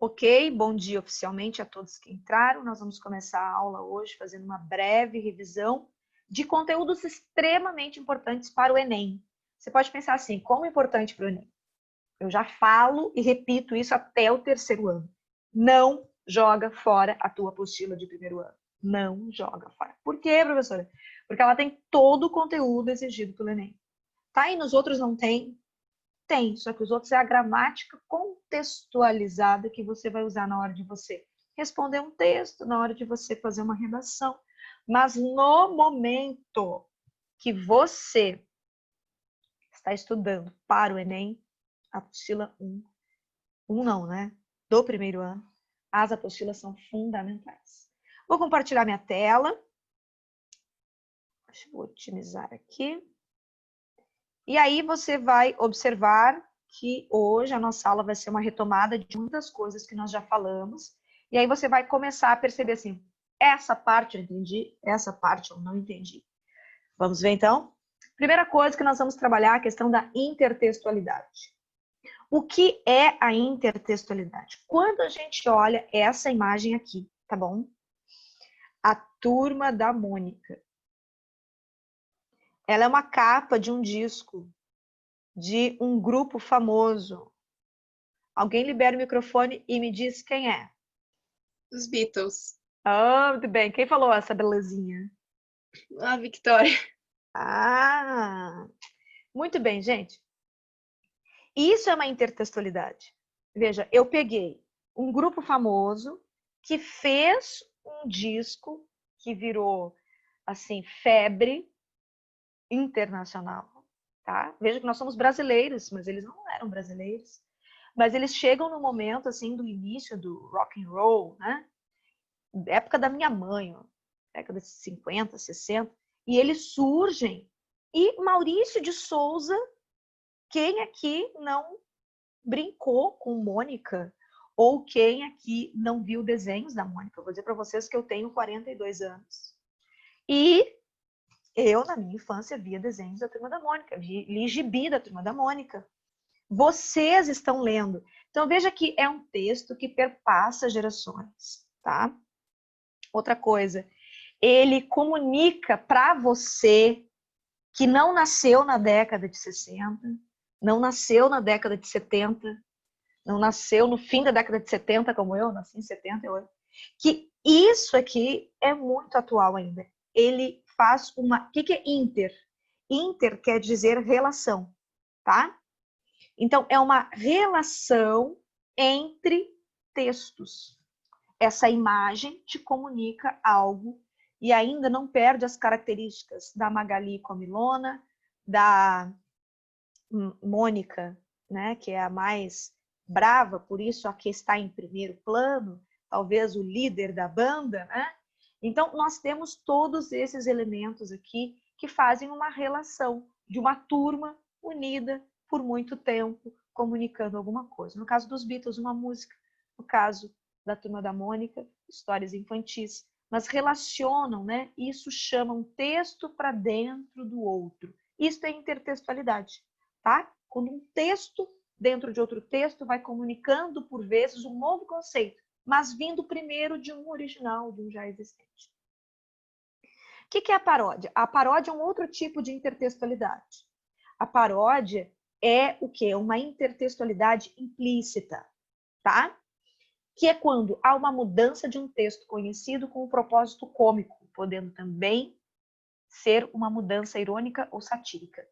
Ok, bom dia oficialmente a todos que entraram. Nós vamos começar a aula hoje fazendo uma breve revisão de conteúdos extremamente importantes para o Enem. Você pode pensar assim, como importante para o Enem? Eu já falo e repito isso até o terceiro ano. Não joga fora a tua apostila de primeiro ano. Não joga fora. Por quê, professora? Porque ela tem todo o conteúdo exigido pelo Enem. Tá? E nos outros não tem? Tem, só que os outros é a gramática contextualizada que você vai usar na hora de você responder um texto, na hora de você fazer uma redação. Mas no momento que você está estudando para o Enem, a apostila 1 não, né? Do primeiro ano, as apostilas são fundamentais. Vou compartilhar minha tela. Deixa eu otimizar aqui. E aí você vai observar que hoje a nossa aula vai ser uma retomada de muitas coisas que nós já falamos. E aí você vai começar a perceber assim, essa parte eu entendi, essa parte eu não entendi. Vamos ver então? Primeira coisa que nós vamos trabalhar é a questão da intertextualidade. O que é a intertextualidade? Quando a gente olha essa imagem aqui, tá bom? A Turma da Mônica. Ela é uma capa de um disco de um grupo famoso. Alguém libera o microfone e me diz quem é. Os Beatles. Ah, muito bem. Quem falou essa belezinha? A Victoria. Ah, muito bem, gente. Isso é uma intertextualidade. Veja, eu peguei um grupo famoso que fez um disco que virou, assim, febre internacional, tá? Veja que nós somos brasileiros, mas eles não eram brasileiros. Mas eles chegam no momento, assim, do início do rock and roll, né? Época da minha mãe, ó, década de 50, 60, e eles surgem. E Maurício de Souza, quem aqui não brincou com Mônica? Ou quem aqui não viu desenhos da Mônica? Eu vou dizer para vocês que eu tenho 42 anos. E eu, na minha infância, via desenhos da Turma da Mônica, li gibi da Turma da Mônica. Vocês estão lendo. Então, veja que é um texto que perpassa gerações, tá? Outra coisa, ele comunica para você que não nasceu na década de 60, não nasceu na década de 70, não nasceu no fim da década de 70, como eu, nasci em 78, que isso aqui é muito atual ainda. Ele faz uma... O que é inter? Inter quer dizer relação, tá? Então, é uma relação entre textos. Essa imagem te comunica algo e ainda não perde as características da Magali Comilona, da Mônica, né, que é a mais brava, por isso a que está em primeiro plano, talvez o líder da banda, né? Então, nós temos todos esses elementos aqui que fazem uma relação de uma turma unida por muito tempo, comunicando alguma coisa. No caso dos Beatles, uma música. No caso da Turma da Mônica, histórias infantis. Mas relacionam, né? Isso chama um texto para dentro do outro. Isso é intertextualidade, tá? Quando um texto dentro de outro texto vai comunicando, por vezes, um novo conceito, mas vindo primeiro de um original, de um já existente. O que é a paródia? A paródia é um outro tipo de intertextualidade. A paródia é o quê? Uma intertextualidade implícita, tá? Que é quando há uma mudança de um texto conhecido com um propósito cômico, podendo também ser uma mudança irônica ou satírica.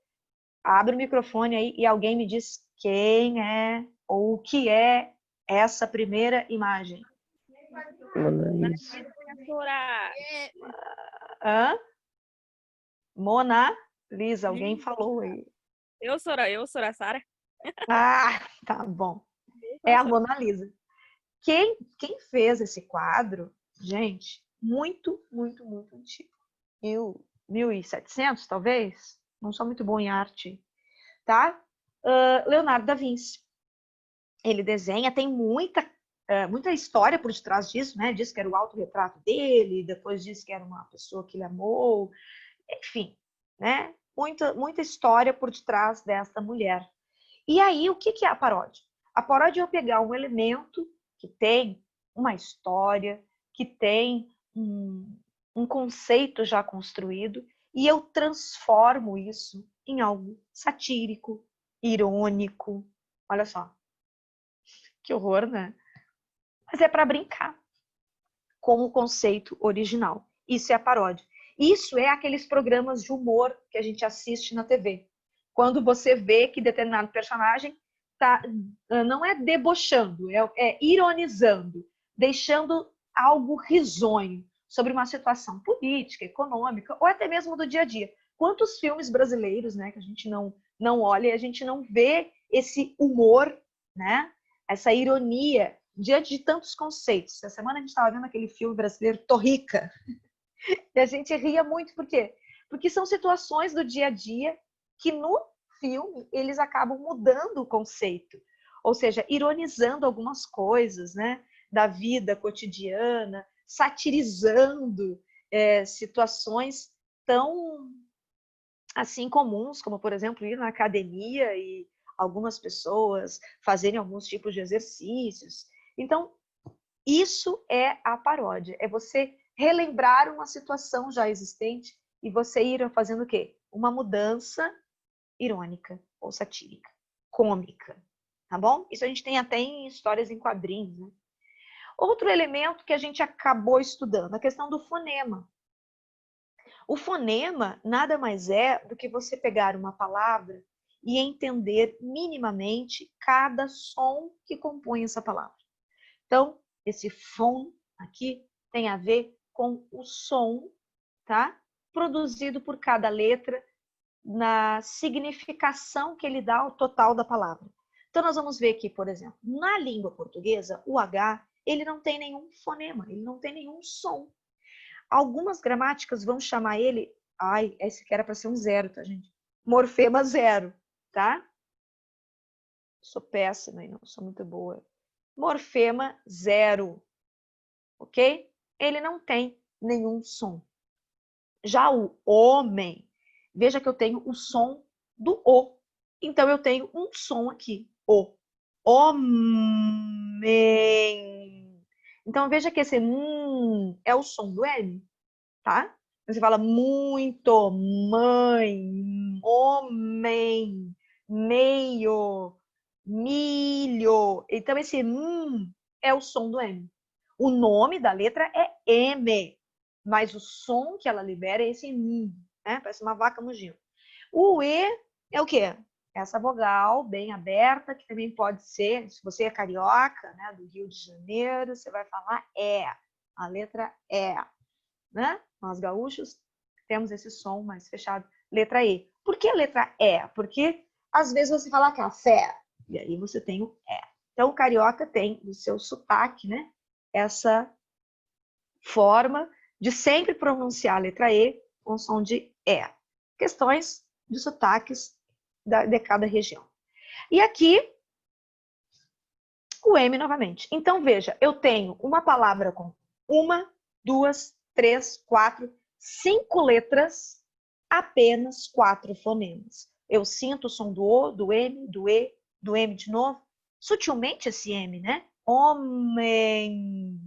Abre o microfone aí e alguém me diz quem é ou o que é essa primeira imagem. Mona Lisa. Hã? Mona Lisa, alguém falou aí. Eu sou a Sara. Ah, tá bom. É a Mona Lisa. Quem fez esse quadro, gente, muito, muito, muito antigo. 1700, talvez? Não sou muito bom em arte, tá? Leonardo da Vinci. Ele desenha, tem muita história por detrás disso, né? Diz que era o autorretrato dele, depois diz que era uma pessoa que ele amou, enfim, né? Muita história por detrás dessa mulher. E aí, o que é a paródia? A paródia é eu pegar um elemento que tem uma história, que tem um conceito já construído, e eu transformo isso em algo satírico, irônico. Olha só, que horror, né? Mas é para brincar com o conceito original. Isso é a paródia. Isso é aqueles programas de humor que a gente assiste na TV. Quando você vê que determinado personagem não é debochando, é ironizando, deixando algo risonho sobre uma situação política, econômica, ou até mesmo do dia a dia. Quantos filmes brasileiros, né, que a gente não olha e a gente não vê esse humor, né, essa ironia diante de tantos conceitos. Essa semana a gente estava vendo aquele filme brasileiro, Tô Rica, e a gente ria muito, por quê? Porque são situações do dia a dia que no filme eles acabam mudando o conceito, ou seja, ironizando algumas coisas, né, da vida cotidiana, satirizando situações tão assim comuns, como por exemplo ir na academia e algumas pessoas fazerem alguns tipos de exercícios. Então, isso é a paródia, é você relembrar uma situação já existente e você ir fazendo o quê? Uma mudança irônica ou satírica, cômica, tá bom? Isso a gente tem até em histórias em quadrinhos, né? Outro elemento que a gente acabou estudando, a questão do fonema. O fonema nada mais é do que você pegar uma palavra e entender minimamente cada som que compõe essa palavra. Então, esse fon aqui tem a ver com o som, tá? Produzido por cada letra na significação que ele dá ao total da palavra. Então, nós vamos ver aqui, por exemplo, na língua portuguesa, o H, ele não tem nenhum fonema, ele não tem nenhum som. Algumas gramáticas vão chamar ele, esse aqui era para ser um zero, tá, gente? Morfema zero, tá? Sou péssima e não sou muito boa. Morfema zero, ok? Ele não tem nenhum som. Já o homem, veja que eu tenho o som do O. Então, eu tenho um som aqui, O. Homem. Então, veja que esse é o som do M, tá? Você fala muito, mãe, homem, meio, milho. Então, esse é o som do M. O nome da letra é M, mas o som que ela libera é esse né? Parece uma vaca mugindo. O E é o quê? Essa vogal bem aberta, que também pode ser, se você é carioca, né, do Rio de Janeiro, você vai falar a letra E, né? Nós gaúchos temos esse som mais fechado, letra E. Por que letra E? Porque às vezes você fala café, e aí você tem o E. Então o carioca tem o seu sotaque, né? Essa forma de sempre pronunciar a letra E com som de E. Questões de sotaques de cada região. E aqui, o M novamente. Então, veja, eu tenho uma palavra com 1, 2, 3, 4, 5 letras, apenas 4 fonemas. Eu sinto o som do O, do M, do E, do M de novo. Sutilmente esse M, né? Homem.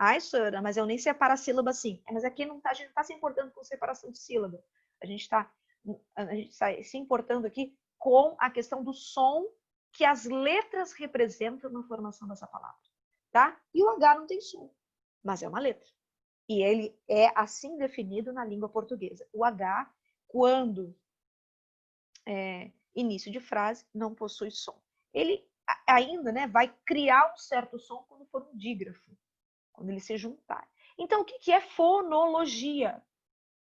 Ai, Sora, mas eu nem separo a sílaba assim. Mas aqui não tá, a gente não está se importando com separação de sílaba. A gente está se importando aqui com a questão do som que as letras representam na formação dessa palavra, tá? E o H não tem som, mas é uma letra. E ele é assim definido na língua portuguesa. O H, quando início de frase, não possui som. Ele ainda, né, vai criar um certo som quando for um dígrafo, quando ele se juntar. Então, o que é fonologia?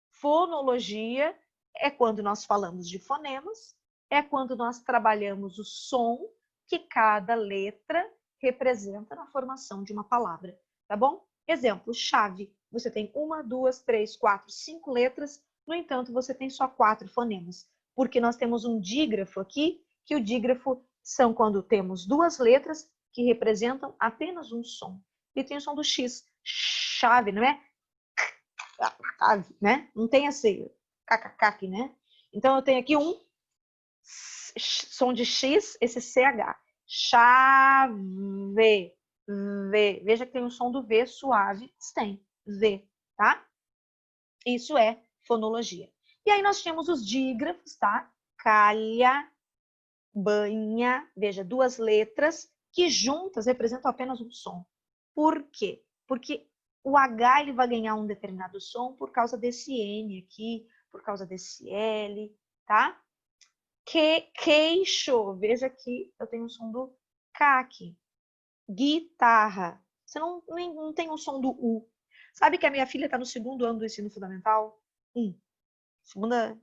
Fonologia é quando nós falamos de fonemas, é quando nós trabalhamos o som que cada letra representa na formação de uma palavra, tá bom? Exemplo, chave. Você tem 1, 2, 3, 4, 5 letras, no entanto, você tem só 4 fonemas, porque nós temos um dígrafo aqui, que o dígrafo são quando temos 2 letras que representam apenas um som. E tem o som do X, chave, não é? Né? Não tem esse kkk, né? Então eu tenho aqui um som de X, esse CH. Chave. V. Veja que tem o som do V suave, tem. V, tá? Isso é fonologia. E aí nós tínhamos os dígrafos, tá? Calha, banha. Veja, duas letras que juntas representam apenas um som. Por quê? Porque o H ele vai ganhar um determinado som por causa desse N aqui, por causa desse L, tá? Queixo. Veja que eu tenho o som do K aqui. Guitarra. Você não tem o som do U. Sabe que a minha filha está no segundo ano do ensino fundamental? Segunda,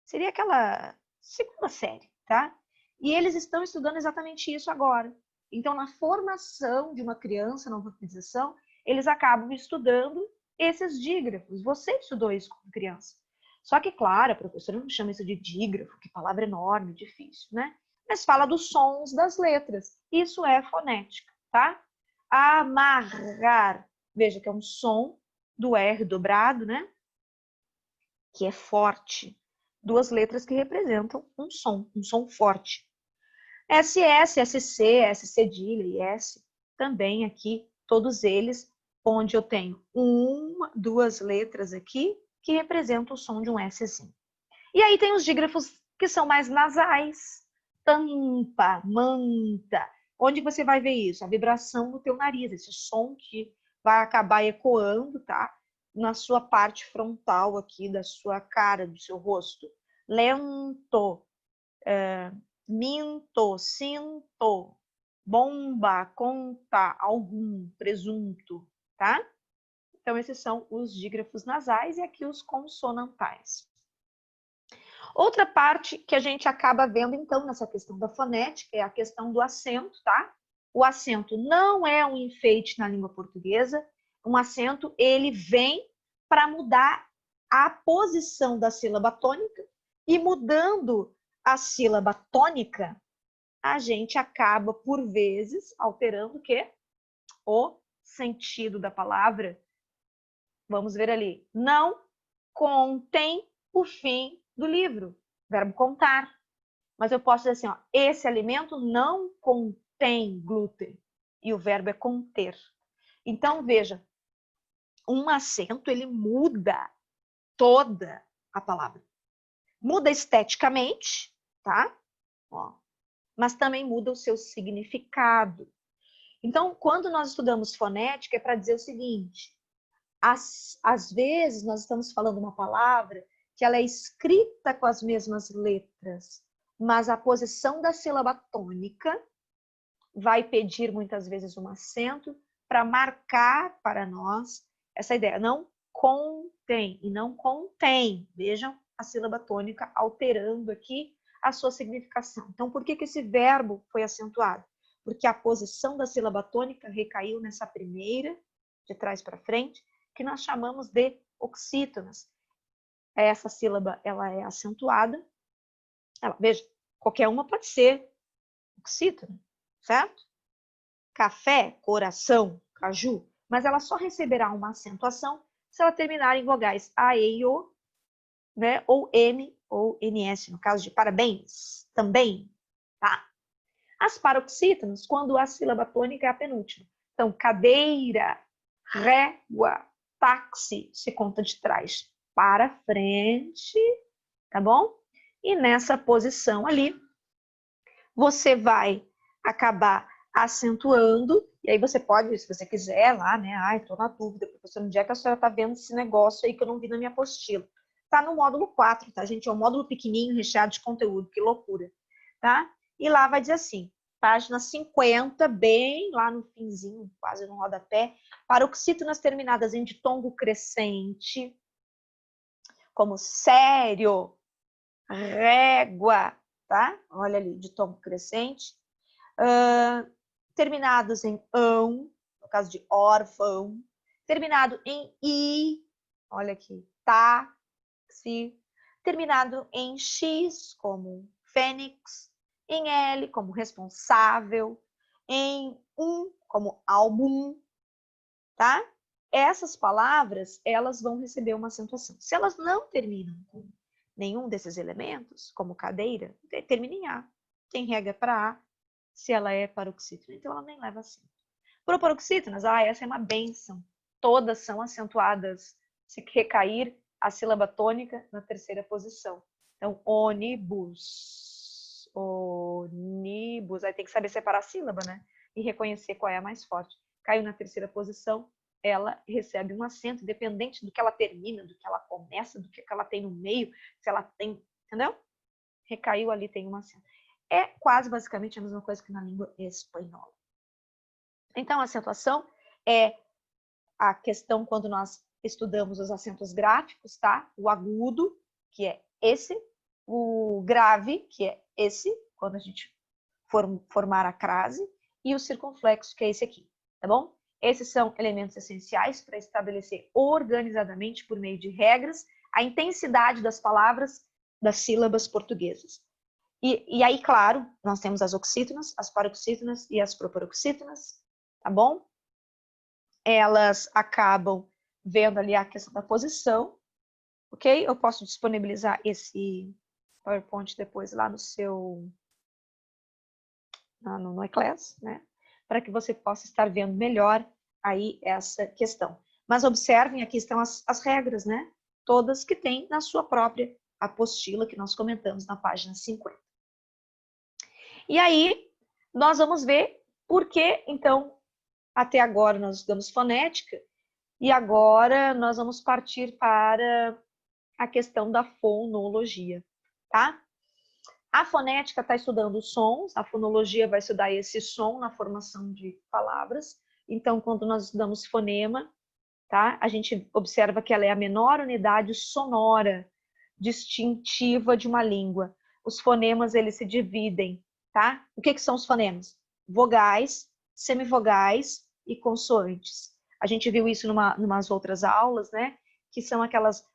seria aquela segunda série, tá? E eles estão estudando exatamente isso agora. Então, na formação de uma criança, na alfabetização, eles acabam estudando esses dígrafos. Você estudou isso como criança. Só que, claro, a professora não chama isso de dígrafo, que palavra enorme, difícil, né? Mas fala dos sons das letras. Isso é fonética, tá? Amarrar. Veja que é um som do R dobrado, né? Que é forte. Duas letras que representam um som forte. SS, SC, SC cedilha e S, também aqui, todos eles, onde eu tenho duas letras aqui, que representam o som de um Szinho. E aí tem os dígrafos que são mais nasais. Tampa, manta. Onde você vai ver isso? A vibração no teu nariz, esse som que vai acabar ecoando, tá? Na sua parte frontal aqui, da sua cara, do seu rosto. Lento, minto, sinto, bomba, conta, algum, presunto, tá? Então, esses são os dígrafos nasais e aqui os consonantais. Outra parte que a gente acaba vendo, então, nessa questão da fonética é a questão do acento, tá? O acento não é um enfeite na língua portuguesa. Um acento, ele vem para mudar a posição da sílaba tônica e mudando a sílaba tônica, a gente acaba, por vezes, alterando o quê? O sentido da palavra. Vamos ver ali. Não contém o fim do livro. Verbo contar. Mas eu posso dizer assim, ó, esse alimento não contém glúten. E o verbo é conter. Então, veja, um acento, ele muda toda a palavra. Muda esteticamente, tá? Ó, mas também muda o seu significado. Então, quando nós estudamos fonética, é para dizer o seguinte, às vezes nós estamos falando uma palavra que ela é escrita com as mesmas letras, mas a posição da sílaba tônica vai pedir muitas vezes um acento para marcar para nós essa ideia. Não contém e não contém. Vejam a sílaba tônica alterando aqui a sua significação. Então, por que esse verbo foi acentuado? Porque a posição da sílaba tônica recaiu nessa primeira, de trás para frente, que nós chamamos de oxítonas. Essa sílaba ela é acentuada. Veja, qualquer uma pode ser oxítona, certo? Café, coração, caju. Mas ela só receberá uma acentuação se ela terminar em vogais A, E e O, né? Ou M ou NS, no caso de parabéns, também, tá? As paroxítonas, quando a sílaba tônica é a penúltima. Então, cadeira, régua, táxi, se conta de trás para frente, tá bom? E nessa posição ali, você vai acabar acentuando, e aí você pode, se você quiser, lá, né? Ai, tô na dúvida, professor, onde é que a senhora tá vendo esse negócio aí que eu não vi na minha apostila? Tá no módulo 4, tá, gente? É um módulo pequenininho, recheado de conteúdo, que loucura, tá? E lá vai dizer assim, página 50, bem lá no finzinho, quase no rodapé, paroxítonas terminadas em ditongo crescente, como sério, régua, tá? Olha ali, ditongo crescente. Terminados em ão, no caso de órfão. Terminado em i, olha aqui, táxi. Terminado em x, como fênix. Em L, como responsável. Em como álbum, tá? Essas palavras, elas vão receber uma acentuação. Se elas não terminam com nenhum desses elementos, como cadeira, termina em A. Tem regra para A, se ela é paroxítona, então ela nem leva acento. Proparoxítonas, essa é uma bênção. Todas são acentuadas. Se recair a sílaba tônica na terceira posição. Então, ônibus. Ônibus. Aí tem que saber separar a sílaba, né? E reconhecer qual é a mais forte. Caiu na terceira posição, ela recebe um acento, independente do que ela termina, do que ela começa, do que ela tem no meio, se ela tem, entendeu? Recaiu ali, tem um acento. É quase basicamente a mesma coisa que na língua espanhola. Então, a acentuação é a questão quando nós estudamos os acentos gráficos, tá? O agudo, que é esse, o grave, que é esse, quando a gente formar a crase, e o circunflexo, que é esse aqui, tá bom? Esses são elementos essenciais para estabelecer organizadamente, por meio de regras, a intensidade das palavras, das sílabas portuguesas. E aí, claro, nós temos as oxítonas, as paroxítonas e as proparoxítonas, tá bom? Elas acabam vendo ali a questão da posição, ok? Eu posso disponibilizar esse PowerPoint depois lá no seu... no Eclass, né? Para que você possa estar vendo melhor aí essa questão. Mas observem, aqui estão as regras, né? Todas que tem na sua própria apostila, que nós comentamos na página 50. E aí, nós vamos ver por que, então, até agora nós estudamos fonética, e agora nós vamos partir para a questão da fonologia, tá? A fonética está estudando os sons, a fonologia vai estudar esse som na formação de palavras. Então, quando nós estudamos fonema, tá? A gente observa que ela é a menor unidade sonora distintiva de uma língua. Os fonemas, eles se dividem, tá? O que são os fonemas? Vogais, semivogais e consoantes. A gente viu isso numas outras aulas, né? Que são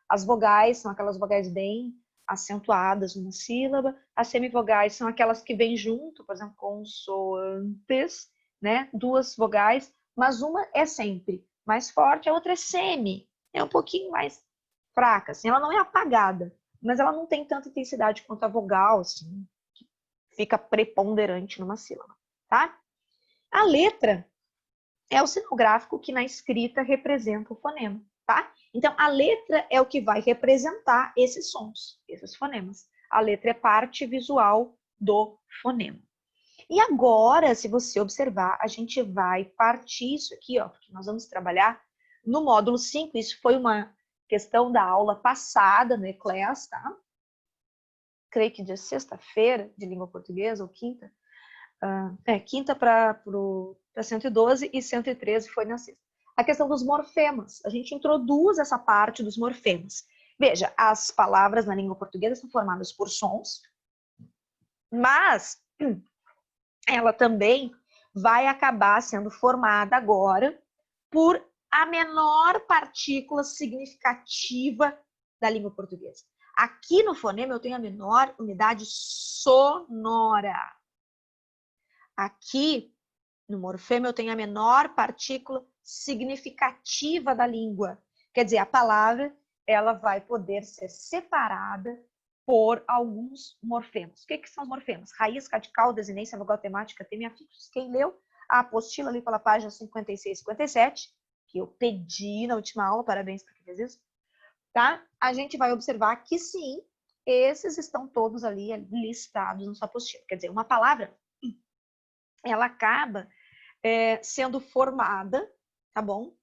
as vogais, são aquelas vogais bem acentuadas numa sílaba. As semivogais são aquelas que vêm junto, por exemplo, consoantes, né? Duas vogais, mas uma é sempre mais forte, a outra é semi, é um pouquinho mais fraca, assim, ela não é apagada, mas ela não tem tanta intensidade quanto a vogal, assim, que fica preponderante numa sílaba, tá? A letra é o sinal gráfico que na escrita representa o fonema, tá? Então, a letra é o que vai representar esses sons, esses fonemas. A letra é parte visual do fonema. E agora, se você observar, a gente vai partir isso aqui, ó, porque nós vamos trabalhar no módulo 5, isso foi uma questão da aula passada no Eclass, tá? Creio que de sexta-feira, de língua portuguesa, ou quinta. Quinta para 112 e 113 foi na sexta. A questão dos morfemas. A gente introduz essa parte dos morfemas. Veja, as palavras na língua portuguesa são formadas por sons, mas ela também vai acabar sendo formada agora por a menor partícula significativa da língua portuguesa. Aqui no fonema eu tenho a menor unidade sonora. Aqui no morfema eu tenho a menor partícula significativa da língua. Quer dizer, a palavra ela vai poder ser separada por alguns morfemas. O que são os morfemas? Raiz, radical, desinência, vogal temática, tema e afixos. Quem leu a apostila ali pela página 56 e 57, que eu pedi na última aula, parabéns para quem fez isso, tá? A gente vai observar que sim, esses estão todos ali listados na sua apostila. Quer dizer, uma palavra, ela acaba sendo formada, tá bom?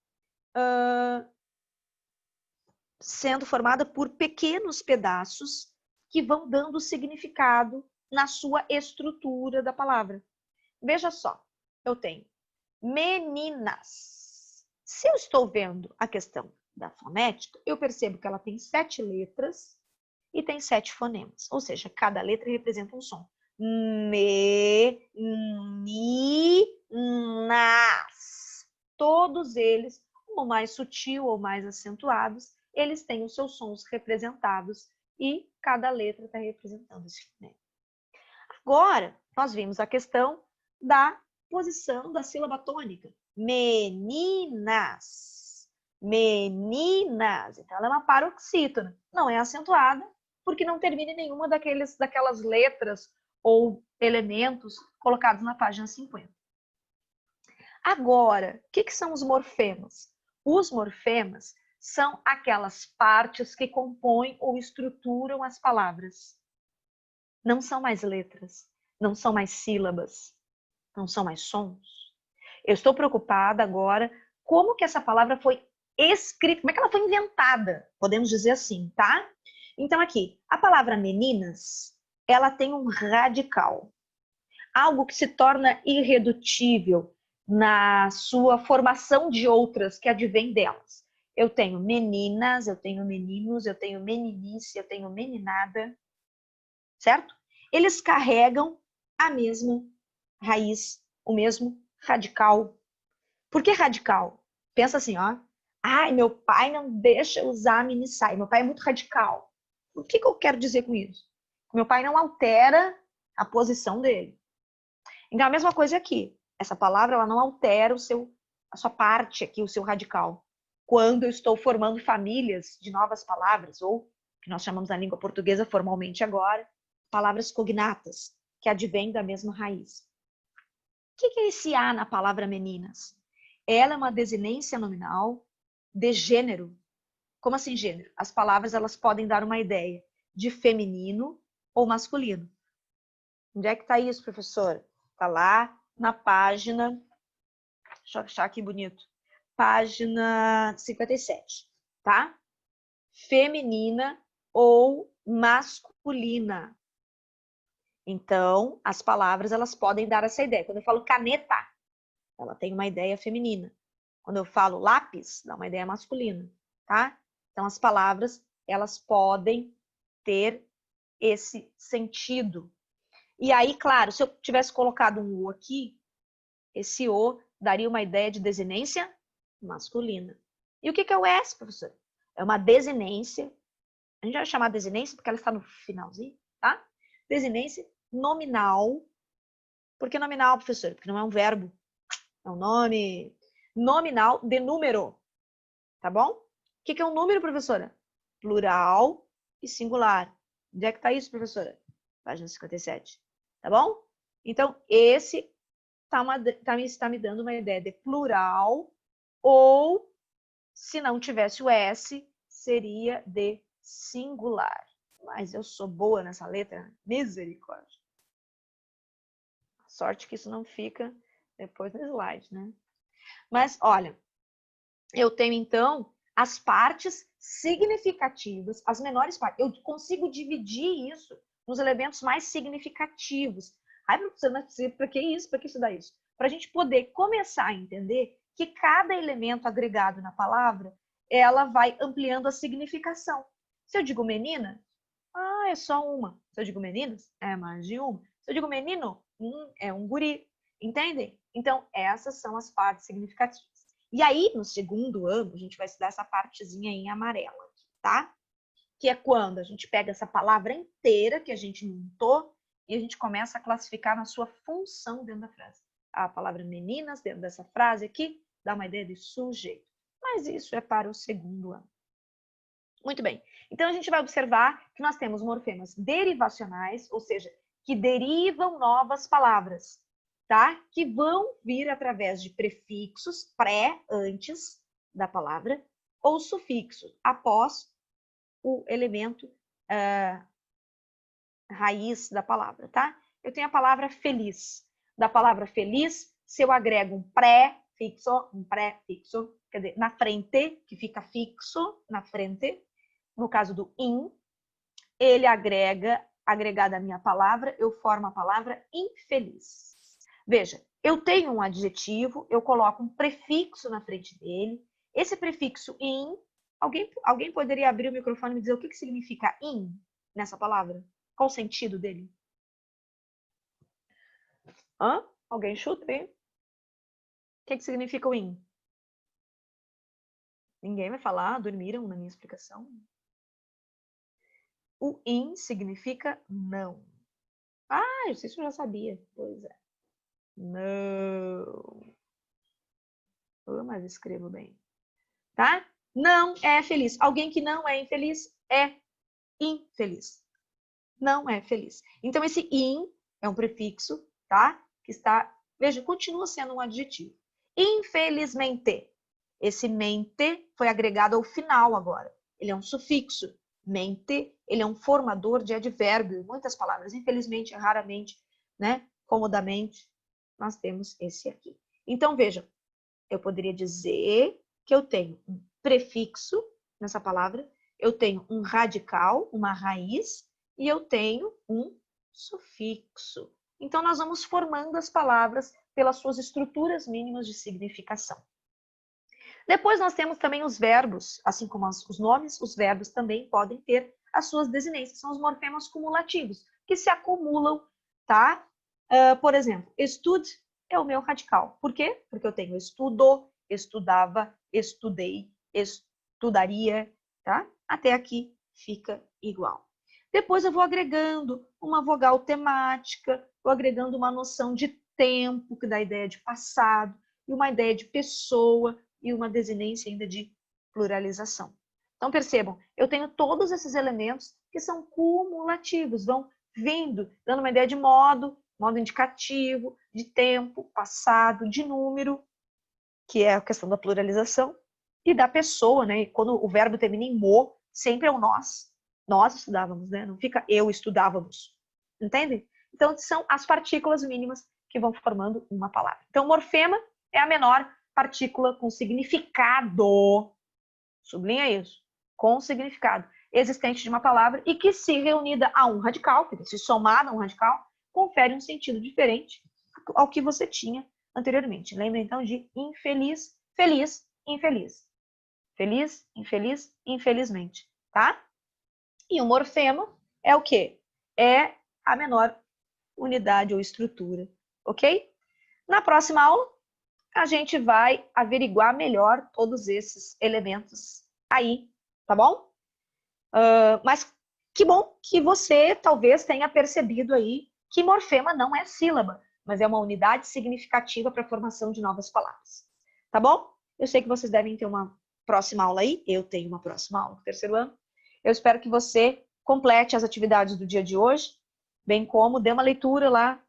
Sendo formada por pequenos pedaços que vão dando significado na sua estrutura da palavra. Veja só, eu tenho meninas. Se eu estou vendo a questão da fonética, eu percebo que ela tem 7 letras e tem 7 fonemas. Ou seja, cada letra representa um som. Meninas. Todos eles, ou mais sutil ou mais acentuados, eles têm os seus sons representados e cada letra está representando esse fonema. Agora, nós vimos a questão da posição da sílaba tônica. Meninas. Meninas. Então, ela é uma paroxítona. Não é acentuada, porque não termina em nenhuma daquelas letras ou elementos colocados na página 50. Agora, o que são os morfemas? Os morfemas são aquelas partes que compõem ou estruturam as palavras. Não são mais letras, não são mais sílabas, não são mais sons. Eu estou preocupada agora como que essa palavra foi escrita, como é que ela foi inventada, podemos dizer assim, tá? Então aqui, a palavra meninas, ela tem um radical, algo que se torna irredutível na sua formação de outras que advém delas. Eu tenho meninas, eu tenho meninos, eu tenho meninice, eu tenho meninada, certo? Eles carregam a mesma raiz, o mesmo radical. Por que radical? Pensa assim, ó. Ai, meu pai não deixa eu usar mini saia. Meu pai é muito radical. O que eu quero dizer com isso? Meu pai não altera a posição dele. Então, a mesma coisa aqui. Essa palavra ela não altera a sua parte aqui, o seu radical. Quando eu estou formando famílias de novas palavras, ou que nós chamamos na língua portuguesa formalmente agora, palavras cognatas, que advêm da mesma raiz. O que é esse A na palavra meninas? Ela é uma desinência nominal de gênero. Como assim gênero? As palavras elas podem dar uma ideia de feminino ou masculino. Onde é que está isso, professor? Está lá na página, deixa eu achar aqui bonito, página 57, tá? Feminina ou masculina. Então, as palavras elas podem dar essa ideia. Quando eu falo caneta, ela tem uma ideia feminina. Quando eu falo lápis, dá uma ideia masculina, tá? Então, as palavras, elas podem ter esse sentido. E aí, claro, se eu tivesse colocado um O aqui, esse O daria uma ideia de desinência masculina. E o que é o S, professor? É uma desinência, a gente vai chamar de desinência porque ela está no finalzinho, tá? Desinência nominal. Por que nominal, professor? Porque não é um verbo, é um nome nominal de número, tá bom? O que é um número, professora? Plural e singular. Onde é que está isso, professora? Página 57, tá bom? Então, esse está me dando uma ideia de plural, ou, se não tivesse o S, seria de singular. Mas eu sou boa nessa letra, misericórdia. Sorte que isso não fica depois no slide, né? Mas, olha, eu tenho, então, as partes significativas, as menores partes. Eu consigo dividir isso nos elementos mais significativos. Ai, professor, mas para que isso? Para que estudar isso? Para a gente poder começar a entender que cada elemento agregado na palavra, ela vai ampliando a significação. Se eu digo menina, é só uma. Se eu digo meninas, é mais de uma. Se eu digo menino, é um guri. Entendem? Então, essas são as partes significativas. E aí, no segundo ano, a gente vai estudar essa partezinha em amarelo, tá? Que é quando a gente pega essa palavra inteira que a gente montou e a gente começa a classificar na sua função dentro da frase. A palavra meninas, dentro dessa frase aqui, dá uma ideia de sujeito. Mas isso é para o segundo ano. Muito bem. Então, a gente vai observar que nós temos morfemas derivacionais, ou seja, que derivam novas palavras, tá? Que vão vir através de prefixos pré, antes da palavra, ou sufixos após o elemento raiz da palavra, tá? Eu tenho a palavra feliz. Da palavra feliz, se eu agrego um pré-fixo, quer dizer, na frente, que fica fixo na frente, no caso do in, ele agregado à minha palavra, eu formo a palavra infeliz. Veja, eu tenho um adjetivo, eu coloco um prefixo na frente dele. Esse prefixo in, alguém poderia abrir o microfone e me dizer o que significa in nessa palavra? Qual o sentido dele? Alguém chuta aí? O que significa o in? Ninguém vai falar? Dormiram na minha explicação? O in significa não. Isso eu já sabia. Pois é. Não. Mas escrevo bem. Tá? Não é feliz. Alguém que não é infeliz é infeliz. Não é feliz. Então, esse in é um prefixo, tá? Que está, veja, continua sendo um adjetivo. Infelizmente. Esse mente foi agregado ao final agora. Ele é um sufixo. Mente, ele é um formador de advérbio. Muitas palavras. Infelizmente, raramente, né? Comodamente, nós temos esse aqui. Então, vejam. Eu poderia dizer que eu tenho um prefixo nessa palavra, eu tenho um radical, uma raiz, e eu tenho um sufixo. Então, nós vamos formando as palavras pelas suas estruturas mínimas de significação. Depois nós temos também os verbos, assim como os nomes, os verbos também podem ter as suas desinências, são os morfemas cumulativos, que se acumulam, tá? Por exemplo, estude é o meu radical. Por quê? Porque eu tenho estudo, estudava, estudei, estudaria, tá? Até aqui fica igual. Depois eu vou agregando uma vogal temática, vou agregando uma noção de tempo, que dá a ideia de passado, e uma ideia de pessoa, e uma desinência ainda de pluralização. Então, percebam, eu tenho todos esses elementos que são cumulativos, vão vindo, dando uma ideia de modo indicativo, de tempo, passado, de número, que é a questão da pluralização, e da pessoa, né? E quando o verbo termina em mo, sempre é o nós. Nós estudávamos, né? Não fica eu estudávamos. Entendem? Então, são as partículas mínimas que vão formando uma palavra. Então, morfema é a menor partícula com significado, sublinha isso, com significado existente de uma palavra e que, se reunida a um radical, se somada a um radical, confere um sentido diferente ao que você tinha anteriormente. Lembra, então, de infeliz, feliz, infeliz. Feliz, infeliz, infelizmente, tá? E o morfema é o quê? É a menor unidade ou estrutura, ok? Na próxima aula, a gente vai averiguar melhor todos esses elementos aí, tá bom? Mas que bom que você talvez tenha percebido aí que morfema não é sílaba, mas é uma unidade significativa para a formação de novas palavras. Tá bom? Eu sei que vocês devem ter uma próxima aula aí, eu tenho uma próxima aula no terceiro ano. Eu espero que você complete as atividades do dia de hoje, bem como dê uma leitura lá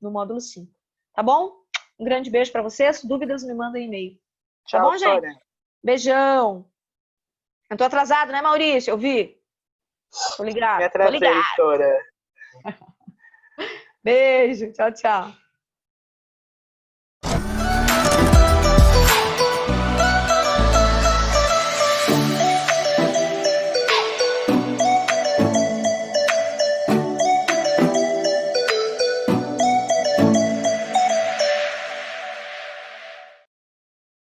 no módulo 5. Tá bom? Um grande beijo para vocês. Dúvidas, me mandem e-mail. Tá Tchau, bom, gente? Sônia. Beijão. Eu tô atrasado, né, Maurício? Eu vi. Tô ligado. Me atrasei, Sônia. Beijo. Tchau, tchau.